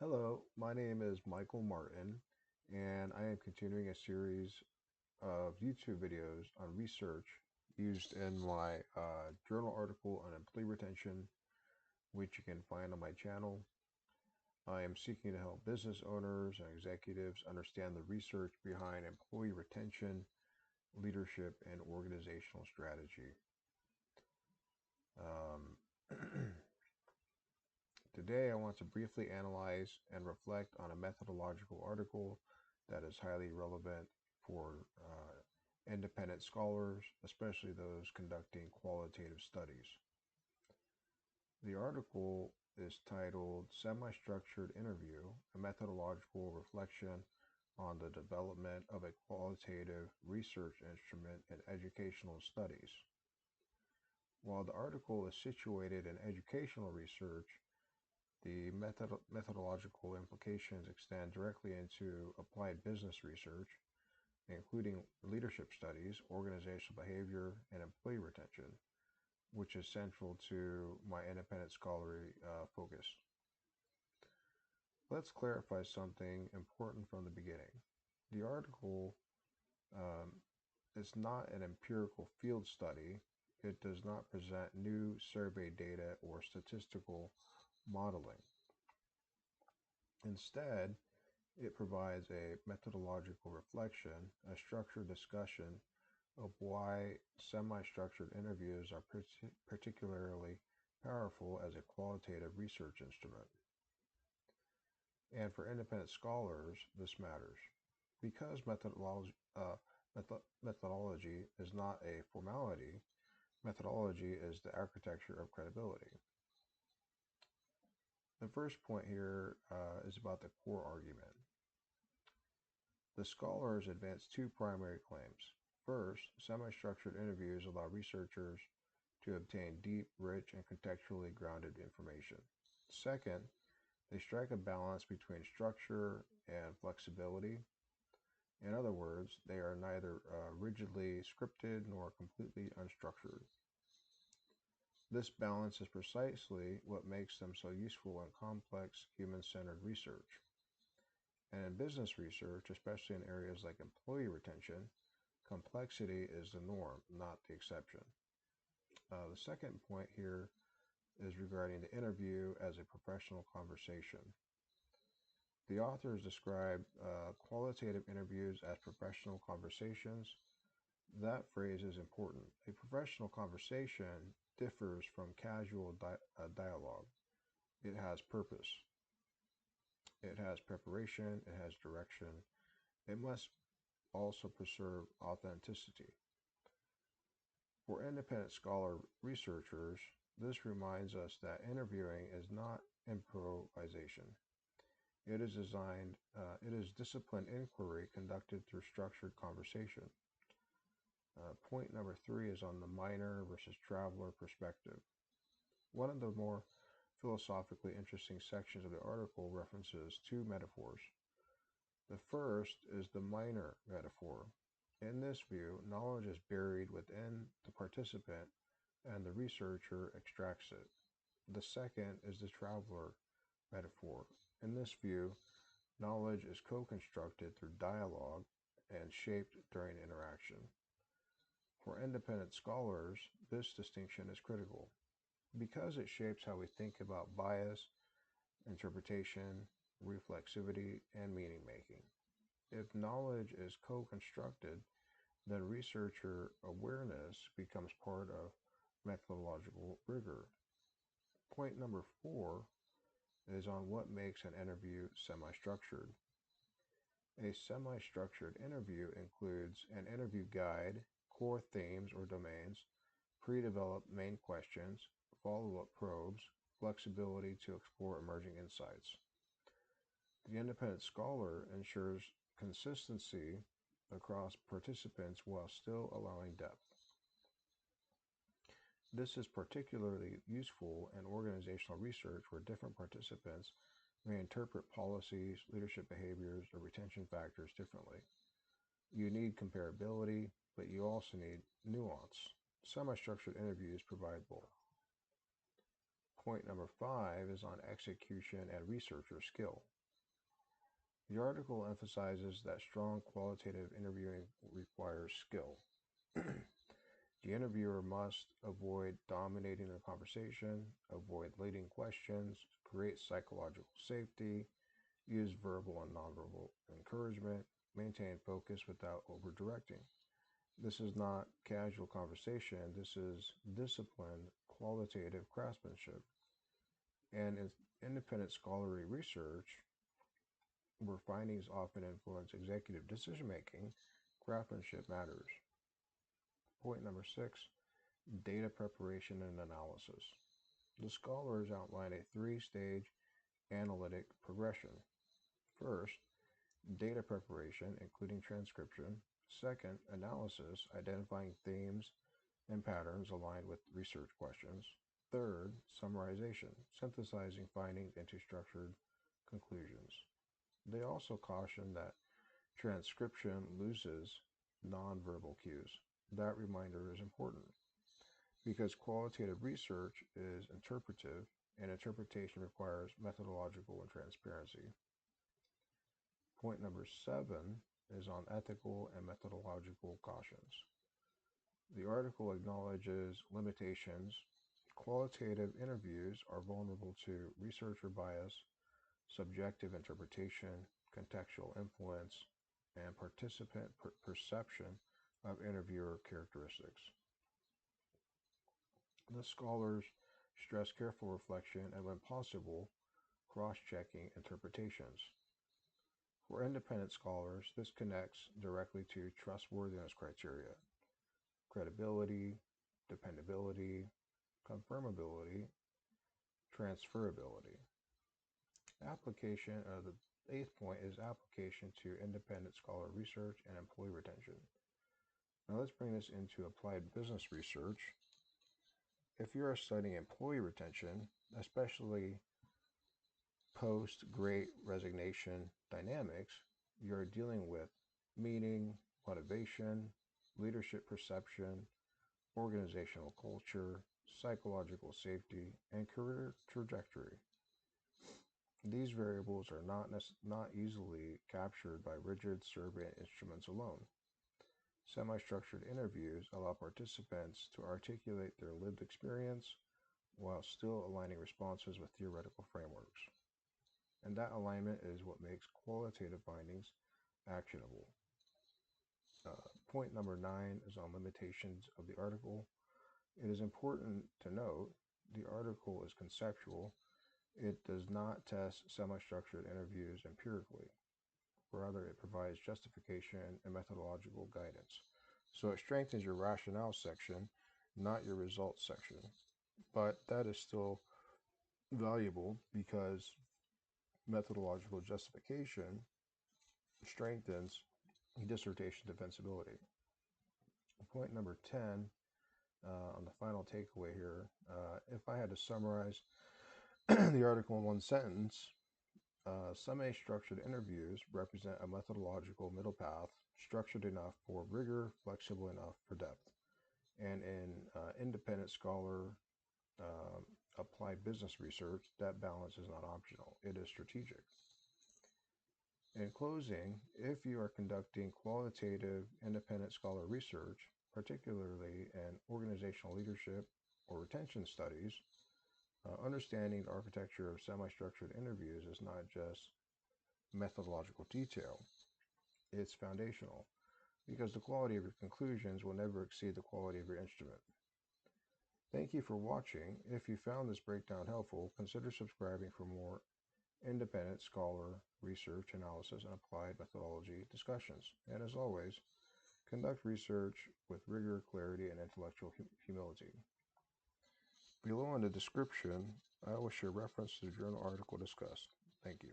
Hello, my name is Michael Martin, and I am continuing a series of YouTube videos on research used in my journal article on employee retention, which you can find on my channel. I am seeking to help business owners and executives understand the research behind employee retention, leadership, and organizational strategy. Um, Today, I want to briefly analyze and reflect on a methodological article that is highly relevant for independent scholars, especially those conducting qualitative studies. The article is titled Semi-Structured Interview, a Methodological Reflection on the Development of a Qualitative Research Instrument in Educational Studies. While the article is situated in educational research, the methodological implications extend directly into applied business research, including leadership studies, organizational behavior, and employee retention, which is central to my independent scholarly focus. Let's clarify something important from the beginning. The article um, is not an empirical field study. It does not present new survey data or statistical modeling. Instead, it provides a methodological reflection, a structured discussion of why semi-structured interviews are particularly powerful as a qualitative research instrument. And for independent scholars, this matters. Because methodology is not a formality, methodology is the architecture of credibility. The first point here is about the core argument. The scholars advance two primary claims. First, semi-structured interviews allow researchers to obtain deep, rich, and contextually grounded information. Second, they strike a balance between structure and flexibility. In other words, they are neither rigidly scripted nor completely unstructured. This balance is precisely what makes them so useful in complex, human-centered research. And in business research, especially in areas like employee retention, complexity is the norm, not the exception. The second point here is regarding the interview as a professional conversation. The authors describe qualitative interviews as professional conversations. That phrase is important. A professional conversation differs from casual dialogue. It has purpose, it has preparation, it has direction. It must also preserve authenticity. For independent scholar researchers, this reminds us that interviewing is not improvisation. It is disciplined inquiry conducted through structured conversation. Point number three is on the miner versus traveler perspective. One of the more philosophically interesting sections of the article references two metaphors. The first is the miner metaphor. In this view, knowledge is buried within the participant and the researcher extracts it. The second is the traveler metaphor. In this view, knowledge is co-constructed through dialogue and shaped during interaction. For independent scholars, this distinction is critical because it shapes how we think about bias, interpretation, reflexivity, and meaning making. If knowledge is co-constructed, then researcher awareness becomes part of methodological rigor. Point number four is on what makes an interview semi-structured. A semi-structured interview includes an interview guide, core themes or domains, pre-developed main questions, follow-up probes, flexibility to explore emerging insights. The independent scholar ensures consistency across participants while still allowing depth. This is particularly useful in organizational research where different participants may interpret policies, leadership behaviors, or retention factors differently. You need comparability, but you also need nuance. Semi-structured interviews provide both. Point number 5 is on execution and researcher skill. The article emphasizes that strong qualitative interviewing requires skill. The interviewer must avoid dominating the conversation, avoid leading questions, create psychological safety, use verbal and nonverbal encouragement, maintain focus without over-directing. This is not casual conversation, this is disciplined, qualitative craftsmanship. And in independent scholarly research, where findings often influence executive decision making, craftsmanship matters. Point number 6, data preparation and analysis. The scholars outline a 3-stage analytic progression. First, data preparation, including transcription. Second, analysis, identifying themes and patterns aligned with research questions. Third, summarization, synthesizing findings into structured conclusions. They also caution that transcription loses nonverbal cues. That reminder is important because qualitative research is interpretive and interpretation requires methodological and transparency. Point number 7 is on ethical and methodological cautions. The article acknowledges limitations. Qualitative interviews are vulnerable to researcher bias, subjective interpretation, contextual influence, and participant perception of interviewer characteristics. The scholars stress careful reflection and, when possible, cross-checking interpretations. For independent scholars, this connects directly to trustworthiness criteria: credibility, dependability, confirmability, transferability. Application of the 8th point is application to independent scholar research and employee retention. Now let's bring this into applied business research. If you are studying employee retention, especially post-Great Resignation dynamics, you are dealing with meaning, motivation, leadership perception, organizational culture, psychological safety, and career trajectory. These variables are not easily captured by rigid survey instruments alone. Semi-structured interviews allow participants to articulate their lived experience while still aligning responses with theoretical frameworks. And that alignment is what makes qualitative findings actionable. Point number 9 is on limitations of the article. It is important to note the article is conceptual. It does not test semi-structured interviews empirically. Rather, it provides justification and methodological guidance. So it strengthens your rationale section, not your results section. But that is still valuable because methodological justification strengthens dissertation defensibility. Point number 10, on the final takeaway here, if I had to summarize the article in one sentence, semi-structured interviews represent a methodological middle path, structured enough for rigor, flexible enough for depth. And in independent scholar applied business research, that balance is not optional, it is strategic. In closing, if you are conducting qualitative independent scholar research, particularly in organizational leadership or retention studies, understanding the architecture of semi-structured interviews is not just methodological detail, it's foundational, because the quality of your conclusions will never exceed the quality of your instrument. Thank you for watching. If you found this breakdown helpful, consider subscribing for more independent scholar research, analysis, and applied methodology discussions. And as always, conduct research with rigor, clarity, and intellectual humility. Below in the description, I will share reference to the journal article discussed. Thank you.